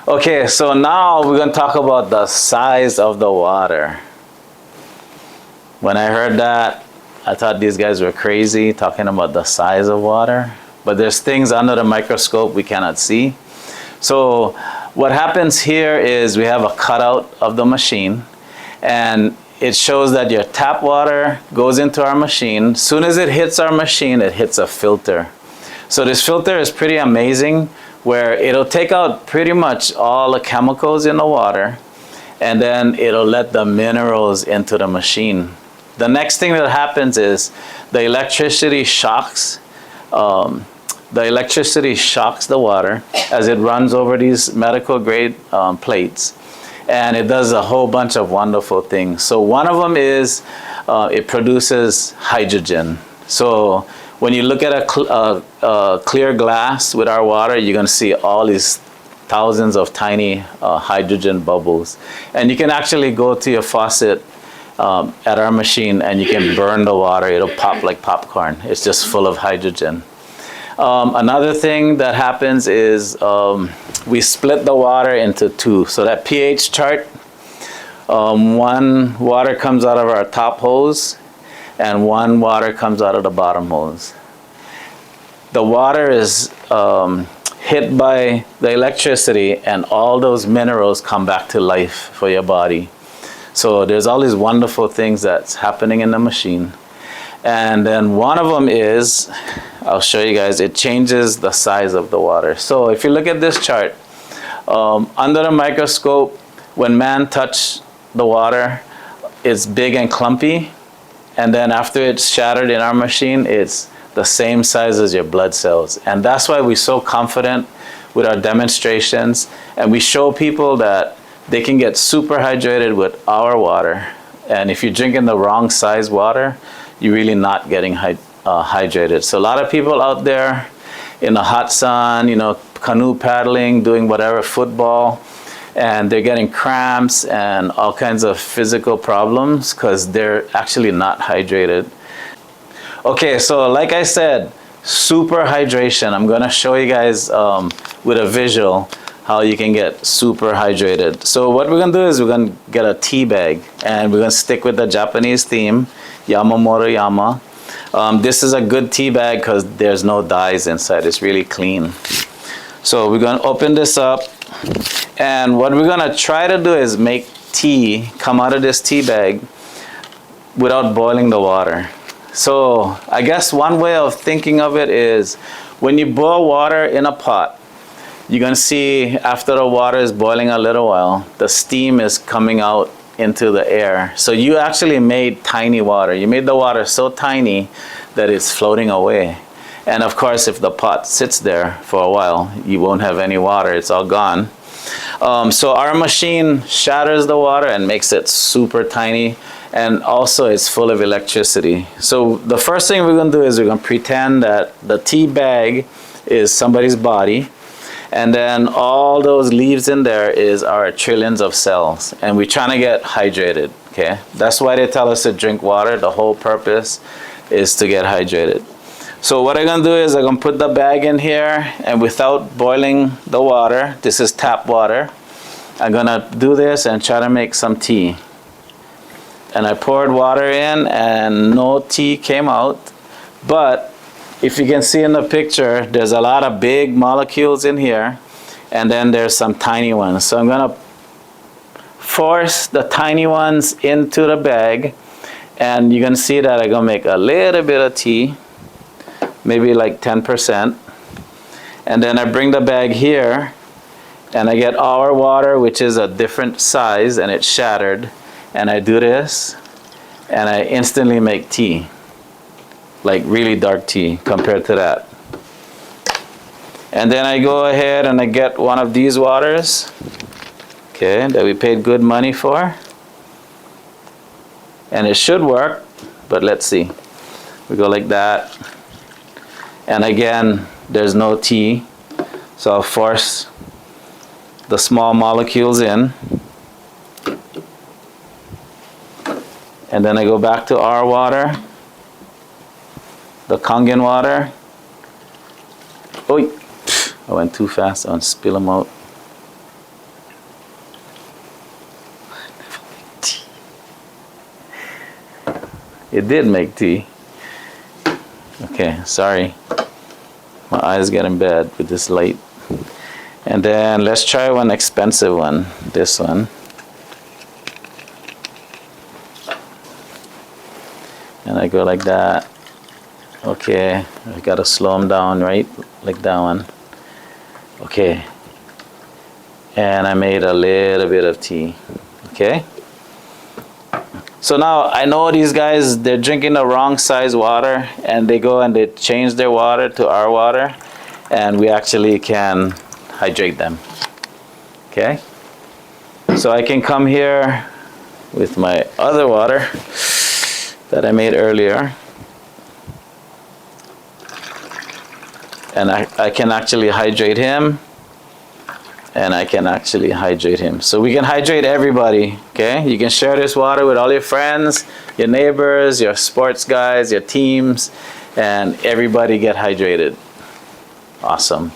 Okay, so now we're going to talk about the size of the water. When I heard that, I thought these guys were crazy talking about the size of water. But there's things under the microscope we cannot see. So what happens here is we have a cutout of the machine, and it shows that your tap water goes into our machine. As soon as it hits our machine, it hits a filter. So this filter is pretty amazing, where it'll take out pretty much all the chemicals in the water, and then it'll let the minerals into the machine. The next thing that happens is the electricity shocks the water as it runs over these medical grade plates, and it does a whole bunch of wonderful things. So one of them is it produces hydrogen. So when you look at a clear glass with our water, you're going to see all these thousands of tiny hydrogen bubbles. And you can actually go to your faucet at our machine and you can burn the water. It'll pop like popcorn. It's just full of hydrogen. Another thing that happens is we split the water into two. So that pH chart, one water comes out of our top hose and one water comes out of the bottom hose. The water is hit by the electricity, and all those minerals come back to life for your body. So there's all these wonderful things that's happening in the machine. And then one of them is, I'll show you guys, it changes the size of the water. So if you look at this chart, under the microscope, when man touched the water, it's big and clumpy. And then after it's shattered in our machine, it's the same size as your blood cells. And that's why we're so confident with our demonstrations. And we show people that they can get super hydrated with our water. And if you're drinking the wrong size water, you're really not getting hydrated. So a lot of people out there in the hot sun, you know, canoe paddling, doing whatever, football, and they're getting cramps and all kinds of physical problems because they're actually not hydrated. Okay, so like I said, super hydration. I'm gonna show you guys with a visual how you can get super hydrated. So what we're gonna do is we're gonna get a tea bag, and we're gonna stick with the Japanese theme, Yamamoto Yama. This is a good tea bag because there's no dyes inside. It's really clean. So we're gonna open this up, and what we're gonna try to do is make tea come out of this tea bag without boiling the water. So I guess one way of thinking of it is when you boil water in a pot, you're gonna see after the water is boiling a little while, the steam is coming out into the air. So you actually made tiny water. You made the water so tiny that it's floating away. And of course, if the pot sits there for a while, you won't have any water. It's all gone. So our machine shatters the water and makes it super tiny, and also it's full of electricity. So the first thing we're gonna do is we're gonna pretend that the tea bag is somebody's body, and then all those leaves in there is our trillions of cells, and we're trying to get hydrated, okay? That's why they tell us to drink water. The whole purpose is to get hydrated. So what I'm gonna do is I'm gonna put the bag in here, and without boiling the water, this is tap water, I'm gonna do this and try to make some tea. And I poured water in and no tea came out. But if you can see in the picture, there's a lot of big molecules in here, and then there's some tiny ones. So I'm gonna force the tiny ones into the bag, and you're gonna see that I'm gonna make a little bit of tea, maybe like 10%. And then I bring the bag here, and I get our water, which is a different size, and it's shattered. And I do this, and I instantly make tea, like really dark tea compared to that. And then I go ahead and I get one of these waters, okay, that we paid good money for. And it should work, but let's see. We go like that. And again, there's no tea, so I'll force the small molecules in. And then I go back to our water, the Kangen water. Oh, I went too fast, I'll spill them out. It did make tea. Okay, sorry. My eyes getting bad with this light. And then let's try one expensive one. This one. And I go like that. Okay, I gotta slow them down, right? Like that one. Okay. And I made a little bit of tea. Okay. So now I know these guys, they're drinking the wrong size water, and they go and they change their water to our water, and we actually can hydrate them. Okay? So I can come here with my other water that I made earlier, and I can actually hydrate him, and I can actually hydrate him. So we can hydrate everybody, okay? You can share this water with all your friends, your neighbors, your sports guys, your teams, and everybody get hydrated. Awesome.